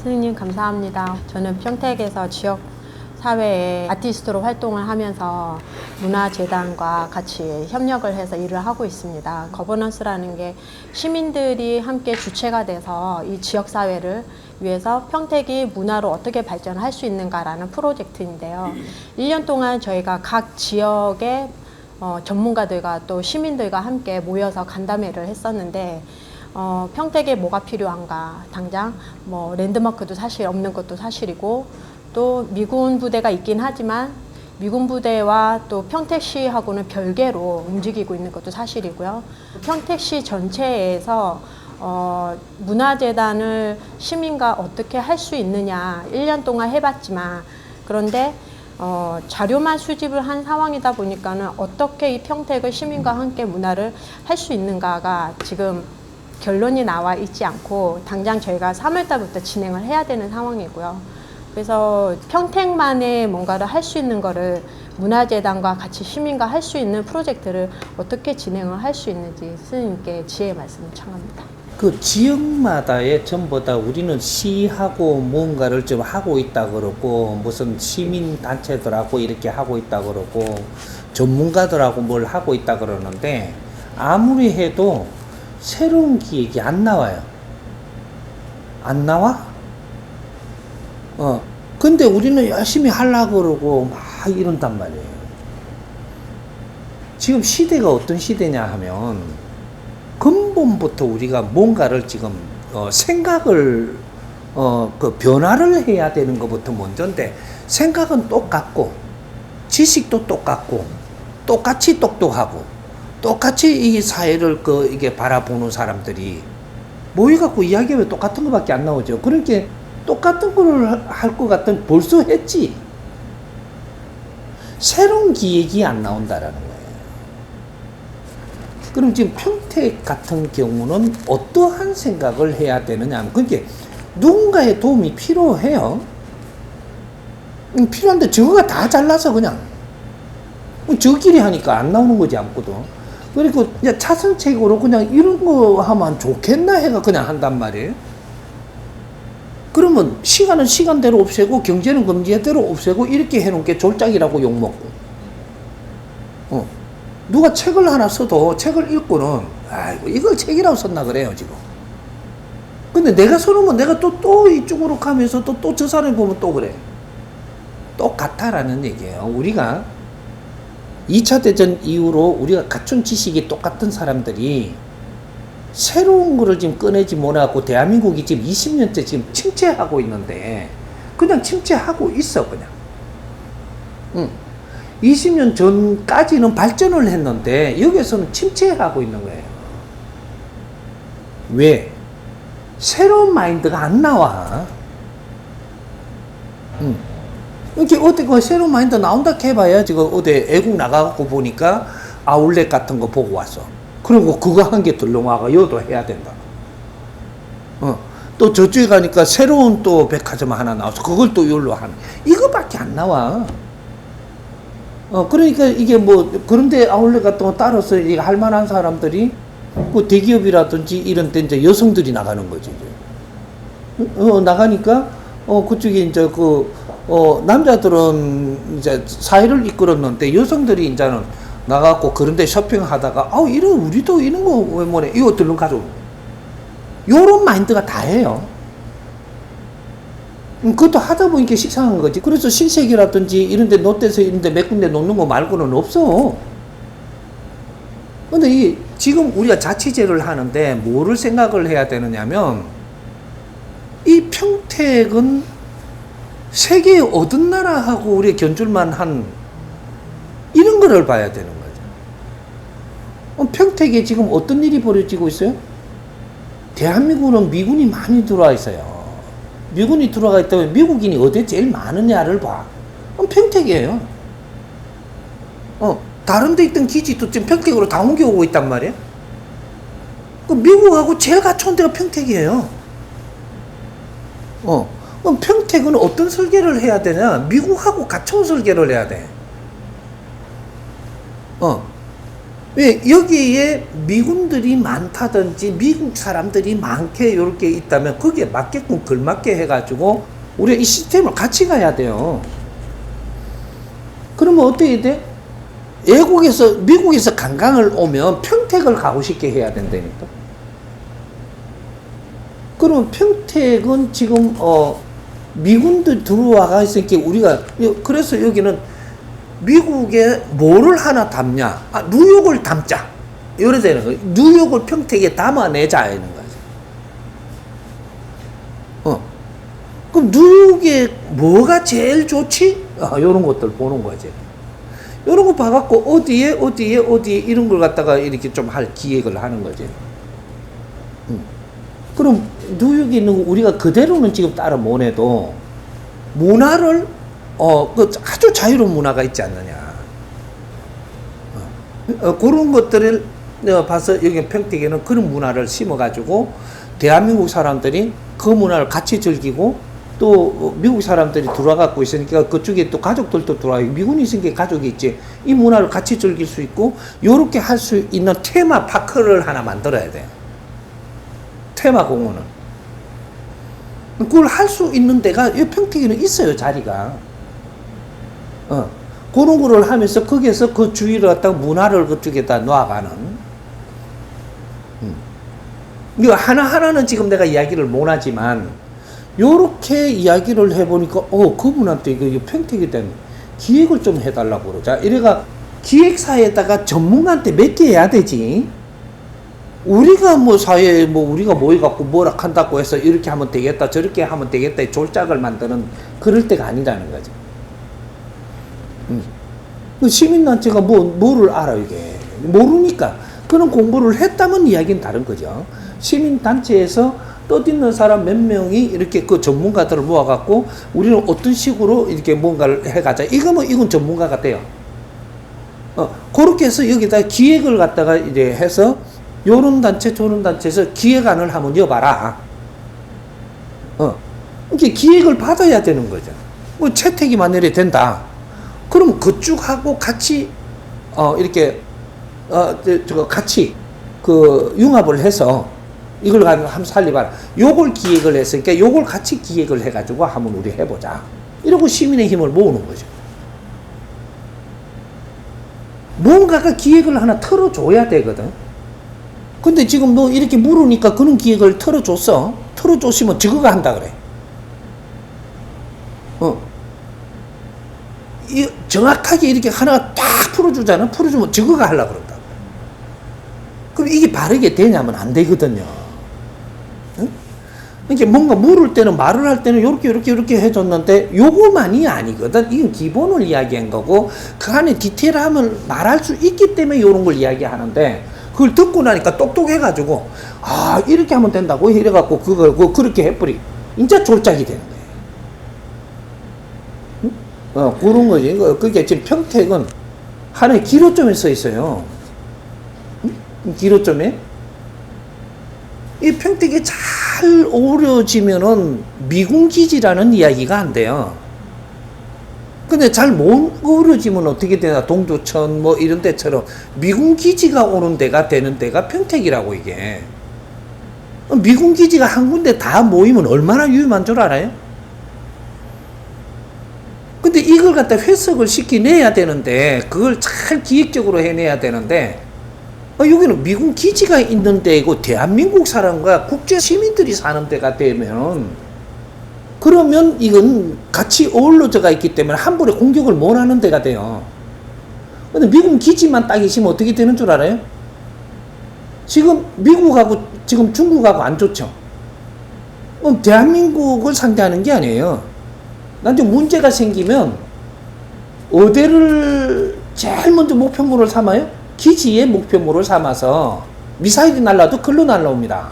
선생님 감사합니다. 저는 평택에서 지역 사회에 아티스트로 활동을 하면서 문화재단과 같이 협력을 해서 일을 하고 있습니다. 거버넌스라는 게 시민들이 함께 주체가 돼서 이 지역 사회를 위해서 평택이 문화로 어떻게 발전할 수 있는가라는 프로젝트인데요. 1년 동안 저희가 각 지역의 전문가들과 또 시민들과 함께 모여서 간담회를 했었는데 평택에 뭐가 필요한가, 당장 뭐 랜드마크도 사실 없는 것도 사실이고, 또 미군 부대가 있긴 하지만 미군 부대와 또 평택시하고는 별개로 움직이고 있는 것도 사실이고요. 평택시 전체에서 문화재단을 시민과 어떻게 할 수 있느냐 1년 동안 해봤지만, 그런데 자료만 수집을 한 상황이다 보니까는 어떻게 이 평택을 시민과 함께 문화를 할 수 있는가가 지금 결론이 나와 있지 않고, 당장 저희가 3월달부터 진행을 해야 되는 상황이고요. 그래서 평택만의 뭔가를 할 수 있는 거를 문화재단과 같이 시민과 할 수 있는 프로젝트를 어떻게 진행을 할 수 있는지 스님께 지혜의 말씀을 청합니다. 그 지역마다의 전부 다 우리는 시하고 뭔가를 좀 하고 있다 그러고, 무슨 시민단체들하고 이렇게 하고 있다 그러고, 전문가들하고 뭘 하고 있다 그러는데, 아무리 해도 새로운 기획이 안 나와요. 안 나와? 근데 우리는 열심히 하려고 그러고 막 이런단 말이에요. 지금 시대가 어떤 시대냐 하면, 근본부터 우리가 뭔가를 지금 생각을 그 변화를 해야 되는 것부터 먼저인데, 생각은 똑같고 지식도 똑같고 똑같이 똑똑하고 똑같이 이 사회를 이게 바라보는 사람들이 모여갖고 이야기하면 똑같은 것밖에 안 나오죠. 그러니까 똑같은 걸 할 것 같은 벌써 했지. 새로운 기획이 안 나온다라는 거예요. 그럼 지금 평택 같은 경우는 어떠한 생각을 해야 되느냐 하면, 그러니까 누군가의 도움이 필요해요. 필요한데 저거가 다 잘라서 그냥 저끼리 하니까 안 나오는 거지 아무것도. 그리고 차선책으로 그냥 이런 거 하면 좋겠나 해가 그냥 한단 말이에요. 그러면 시간은 시간대로 없애고 경제는 경제대로 없애고 이렇게 해놓은 게 졸작이라고 욕먹고, 누가 책을 하나 써도 책을 읽고는 아이고 이걸 책이라고 썼나 그래요 지금. 근데 내가 써놓으면 내가 또 이쪽으로 가면서 또 저 사람이 보면 또 그래. 똑같다라는 얘기예요. 우리가 2차 대전 이후로 우리가 갖춘 지식이 똑같은 사람들이 새로운 거를 지금 꺼내지 못하고 대한민국이 지금 20년째 지금 침체하고 있는데, 그냥 침체하고 있어 그냥. 20년 전까지는 발전을 했는데 여기서는 침체하고 있는 거예요. 왜? 새로운 마인드가 안 나와. 이렇게 어디 새로운 마인드 나온다 해봐야 지금 어디 애국 나가고 보니까 아울렛 같은 거 보고 왔어. 그리고 그거 한 개 들러와가 여도 해야 된다. 또 저쪽에 가니까 새로운 또 백화점 하나 나와서 그걸 또 여기로 하는. 이거밖에 안 나와. 그러니까 이게 뭐 그런데 아울렛 같은 거 따라서 이게 할 만한 사람들이 그 대기업이라든지 이런 데 이제 여성들이 나가는 거지. 이제. 나가니까 그쪽에 이제 남자들은 이제 사회를 이끌었는데 여성들이 이제는 나가고 그런데 쇼핑하다가 이런 우리도 이런 거 왜 뭐래 이거 들른 가져. 요런 마인드가 다예요. 그것도 하다 보니까 식상한 거지. 그래서 신세계라든지 이런 데 롯데에서 이런 데 몇 군데 놓는 거 말고는 없어. 근데 지금 우리가 자치제를 하는데 뭐를 생각을 해야 되느냐면, 이 평택은 세계의 어떤 나라하고 우리가 견줄만 한 이런 거를 봐야 되는 거죠. 평택에 지금 어떤 일이 벌어지고 있어요? 대한민국은 미군이 많이 들어와 있어요. 미군이 들어가 있다면 미국인이 어디에 제일 많으냐를 봐. 평택이에요. 다른 데 있던 기지도 지금 평택으로 다 옮겨오고 있단 말이에요. 미국하고 제일 갖춰온 데가 평택이에요. 그럼 평택은 어떤 설계를 해야 되냐? 미국하고 갖춰온 설계를 해야 돼. 왜 여기에 미군들이 많다든지 미국 사람들이 많게 이렇게 있다면 거기에 맞게끔 걸맞게 해가지고 우리가 이 시스템을 같이 가야 돼요. 그러면 어떻게 돼? 미국에서 관광을 오면 평택을 가고 싶게 해야 된다니까. 그러면 평택은 지금 미군들 들어와가 있으니까 우리가 그래서 여기는 미국에 뭐를 하나 담냐? 뉴욕을 담자. 이래 되는 거예요. 뉴욕을 평택에 담아내자 하는 거지. 그럼 뉴욕에 뭐가 제일 좋지? 이런 것들 보는 거지. 이런 거 봐갖고 어디에 이런 걸 갖다가 이렇게 좀 할 기획을 하는 거지. 그럼 뉴욕에 있는 거 우리가 그대로는 지금 따라 못 해도 문화를 그 아주 자유로운 문화가 있지 않느냐. 그런 것들을 내가 봐서 여기 평택에는 그런 문화를 심어가지고 대한민국 사람들이 그 문화를 같이 즐기고 또 미국 사람들이 들어와갖고 있으니까 그쪽에 또 가족들도 들어와. 미군이 있으니까 가족이 있지. 이 문화를 같이 즐길 수 있고 요렇게 할 수 있는 테마 파크를 하나 만들어야 돼. 테마 공원은. 그걸 할 수 있는 데가 이 평택에는 있어요, 자리가. 그런 거를 하면서 거기에서 그 주위를 갖다가 문화를 그쪽에다 놓아가는. 이거 하나하나는 지금 내가 이야기를 못 하지만 요렇게 이야기를 해보니까 그분한테 이거 평택에 대한 기획을 좀 해달라고 그러자. 이래가 기획사에다가 전문가한테 맡겨야 되지. 우리가 뭐 사회에 우리가 모여갖고 뭐라 한다고 해서 이렇게 하면 되겠다 저렇게 하면 되겠다 졸작을 만드는 그럴 때가 아니라는 거죠. 시민단체가 뭐를 알아 이게 모르니까 그런 공부를 했다면 이야기는 다른 거죠. 시민단체에서 떠드는 사람 몇 명이 이렇게 그 전문가들을 모아갖고 우리는 어떤 식으로 이렇게 뭔가를 해가자. 이건 전문가가 돼요. 그렇게 해서 여기다 기획을 갖다가 이제 해서 요런 단체 저런 단체에서 기획안을 한번 여봐라. 이렇게 기획을 받아야 되는 거죠. 채택이 만약에 된다. 그럼 그쪽하고 같이 이렇게 같이 융합을 해서 이걸 한번 살려봐라. 요걸 기획을 했으니까 요걸 같이 기획을 해가지고 한번 우리 해보자. 이러고 시민의 힘을 모으는 거죠. 뭔가가 기획을 하나 털어줘야 되거든. 근데 지금 너 이렇게 물으니까 그런 기획을 털어줬어. 털어줬으면 저거가 한다 그래. 정확하게 이렇게 하나가 딱 풀어주잖아. 풀어주면 저거가 하려고 그런다. 그럼 이게 바르게 되냐면 안 되거든요. 그러니까 뭔가 물을 때는 말을 할 때는 요렇게 해줬는데 요거만이 아니거든. 이건 기본을 이야기한 거고 그 안에 디테일함을 말할 수 있기 때문에 요런 걸 이야기하는데 그걸 듣고 나니까 똑똑해가지고 이렇게 하면 된다고 이래갖고 그걸 그렇게 해버리. 진짜 졸작이 되는 거예요. 그런 거지. 그게 지금 평택은 하나의 기로점에 서 있어요. 기로점에 이 평택이 잘 어우러지면은 미군기지라는 이야기가 안 돼요. 근데 잘 못 어우러지면 어떻게 되나, 동두천 뭐 이런 데처럼 미군기지가 오는 데가 되는 데가 평택이라고. 이게 미군기지가 한 군데 다 모이면 얼마나 위험한 줄 알아요? 근데 이걸 갖다 회석을 시켜내야 되는데, 그걸 잘 기획적으로 해내야 되는데, 여기는 미군 기지가 있는 데이고 대한민국 사람과 국제 시민들이 사는 데가 되면, 그러면 이건 같이 어우러져가 있기 때문에 한 번에 공격을 못 하는 데가 돼요. 근데 미군 기지만 딱 있으면 어떻게 되는 줄 알아요? 지금 미국하고 지금 중국하고 안 좋죠. 대한민국을 상대하는 게 아니에요. 나한테 문제가 생기면 어디를 제일 먼저 목표물을 삼아요? 기지의 목표물을 삼아서 미사일이 날라도 글로 날라옵니다.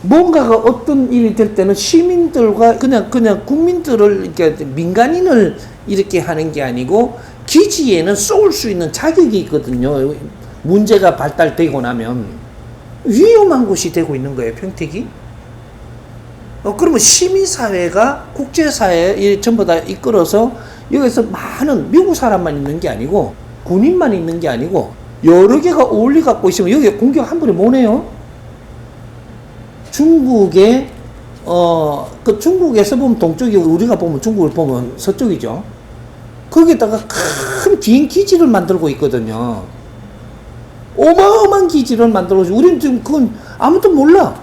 뭔가가 어떤 일이 될 때는 시민들과 그냥 국민들을 이렇게 민간인을 이렇게 하는 게 아니고 기지에는 쏠 수 있는 자격이 있거든요. 문제가 발달되고 나면 위험한 곳이 되고 있는 거예요, 평택이. 그러면 시민사회가 국제사회에 전부 다 이끌어서 여기서 많은 미국 사람만 있는 게 아니고 군인만 있는 게 아니고 여러 개가 어울려 갖고 있으면 여기 공격 한 번에 뭐네요? 중국의 그 중국에서 보면 동쪽이, 우리가 보면 중국을 보면 서쪽이죠. 거기에다가 큰 비행기지를 만들고 있거든요. 어마어마한 기지를 만들고 있어요. 우리는 지금 그건 아무도 몰라.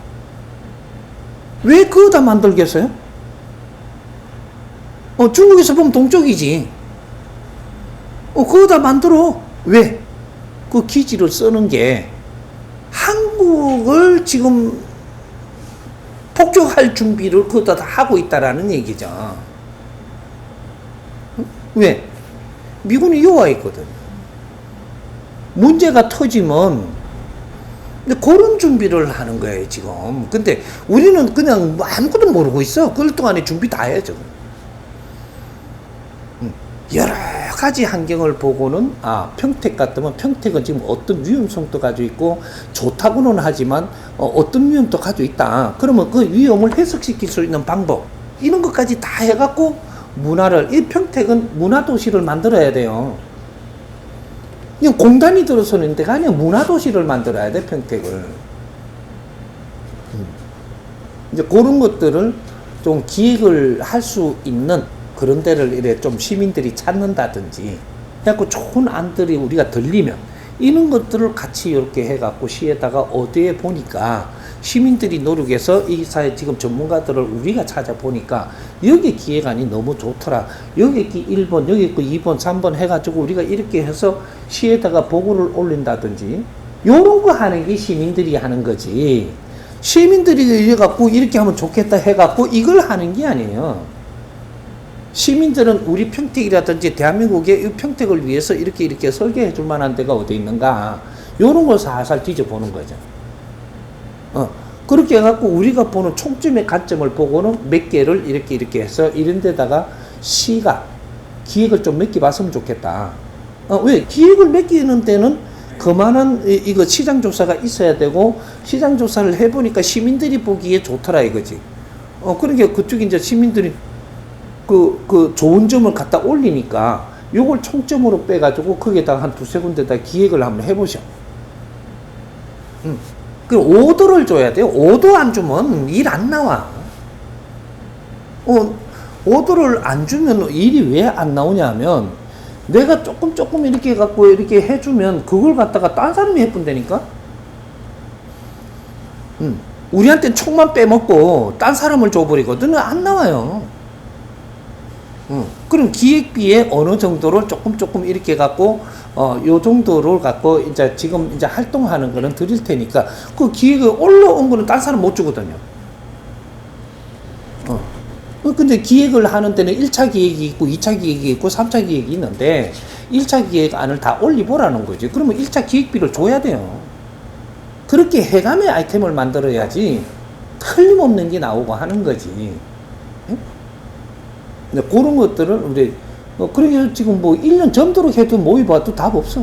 왜 그거 다 만들겠어요? 중국에서 보면 동쪽이지. 그거 다 만들어. 왜? 그 기지를 쓰는 게 한국을 지금 폭격할 준비를 그거 다 하고 있다라는 얘기죠. 왜? 미군이 요와 있거든. 문제가 터지면 근데 그런 준비를 하는 거예요 지금. 근데 우리는 그냥 뭐 아무것도 모르고 있어. 그럴 동안에 준비 다 해야죠. 여러 가지 환경을 보고는 평택 같으면 평택은 지금 어떤 위험성도 가지고 있고 좋다고는 하지만 어떤 위험도 가지고 있다. 그러면 그 위험을 해석시킬 수 있는 방법 이런 것까지 다 해갖고 문화를, 이 평택은 문화도시를 만들어야 돼요. 그냥 공단이 들어서는 데가 아니라 문화도시를 만들어야 돼, 평택을. 이제 그런 것들을 좀 기획을 할 수 있는 그런 데를 이래 좀 시민들이 찾는다든지 해갖고 좋은 안들이 우리가 들리면 이런 것들을 같이 이렇게 해갖고 시에다가 어디에 보니까 시민들이 노력해서 이 사회 지금 전문가들을 우리가 찾아보니까 여기 기획안이 너무 좋더라. 여기 있기 1번, 여기 있고 2번, 3번 해가지고 우리가 이렇게 해서 시에다가 보고를 올린다든지 요런 거 하는 게 시민들이 하는 거지. 시민들이 이래갖고 이렇게 하면 좋겠다 해갖고 이걸 하는 게 아니에요. 시민들은 우리 평택이라든지 대한민국의 이 평택을 위해서 이렇게 설계해 줄 만한 데가 어디 있는가 요런 걸 살살 뒤져보는 거죠. 그렇게 해갖고 우리가 보는 총점의 관점을 보고는 몇 개를 이렇게 해서 이런 데다가 시가 기획을 좀 몇 개 봤으면 좋겠다. 왜? 기획을 몇 개 있는 데는 그만한 이거 시장조사가 있어야 되고 시장조사를 해보니까 시민들이 보기에 좋더라 이거지. 그러니까 그쪽에 이제 시민들이 그 좋은 점을 갖다 올리니까 요걸 총점으로 빼가지고 거기에다가 한 두세 군데다 기획을 한번 해보셔. 그럼 오더를 줘야 돼요. 오더 안 주면 일 안 나와. 오더를 안 주면 일이 왜 안 나오냐 하면 내가 조금 이렇게 해갖고 이렇게 해주면 그걸 갖다가 딴 사람이 해본다니까? 우리한테 총만 빼먹고 딴 사람을 줘버리거든. 안 나와요. 그럼 기획비에 어느 정도를 조금 이렇게 갖고 요 정도를 갖고 이제 지금 이제 활동하는 거는 드릴 테니까 그 기획에 올라온 거는 딴 사람 못 주거든요. 근데 기획을 하는 데는 1차 기획이 있고 2차 기획이 있고 3차 기획이 있는데 1차 기획안을 다 올리보라는 거지. 그러면 1차 기획비를 줘야 돼요. 그렇게 해감의 아이템을 만들어야지 틀림없는 게 나오고 하는 거지. 그런 것들을 우리 그러게 지금 뭐 1년 전도록 해도 모의봐도 답 없어.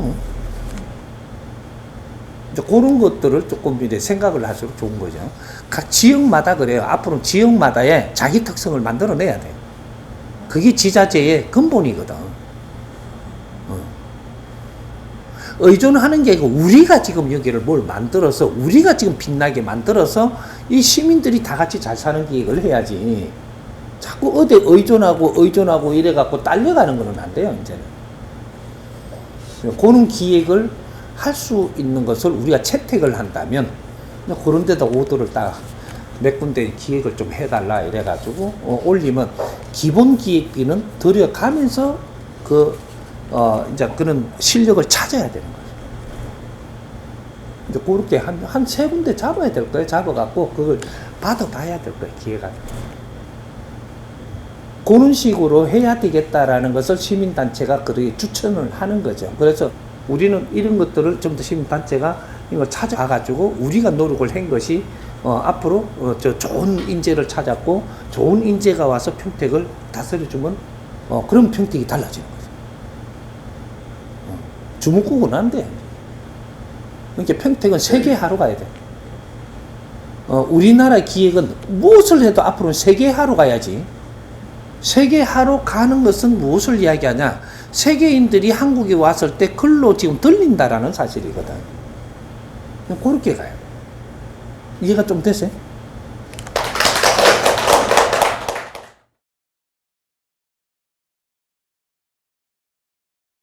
이제 그런 것들을 조금 이제 생각을 할수록 좋은 거죠. 각 지역마다 그래요. 앞으로 지역마다의 자기 특성을 만들어내야 돼요. 그게 지자체의 근본이거든. 의존하는 게 아니고 우리가 지금 여기를 뭘 만들어서 우리가 지금 빛나게 만들어서 이 시민들이 다 같이 잘 사는 기획을 해야지. 자꾸 어디 의존하고 이래갖고 딸려가는 거는 안 돼요, 이제는. 그런 기획을 할 수 있는 것을 우리가 채택을 한다면, 그런 데다 오더를 딱 몇 군데 기획을 좀 해달라 이래가지고, 올리면 기본 기획비는 들여가면서 이제 그런 실력을 찾아야 되는 거죠. 이제 그렇게 한 세 군데 잡아야 될 거예요. 잡아갖고 그걸 받아봐야 될 거예요, 기획안. 그런 식으로 해야 되겠다라는 것을 시민단체가 그렇게 추천을 하는 거죠. 그래서 우리는 이런 것들을 좀 더 시민단체가 이걸 찾아가가지고 우리가 노력을 한 것이 앞으로 저 좋은 인재를 찾았고 좋은 인재가 와서 평택을 다스려주면 그럼 평택이 달라지는 거죠. 주먹국은 안 돼. 그러니까 평택은 세계화로 가야 돼. 우리나라 기획은 무엇을 해도 앞으로는 세계화로 가야지. 세계화로 가는 것은 무엇을 이야기하냐? 세계인들이 한국에 왔을 때 글로 지금 들린다라는 사실이거든. 그렇게 가요. 이해가 좀 됐어요?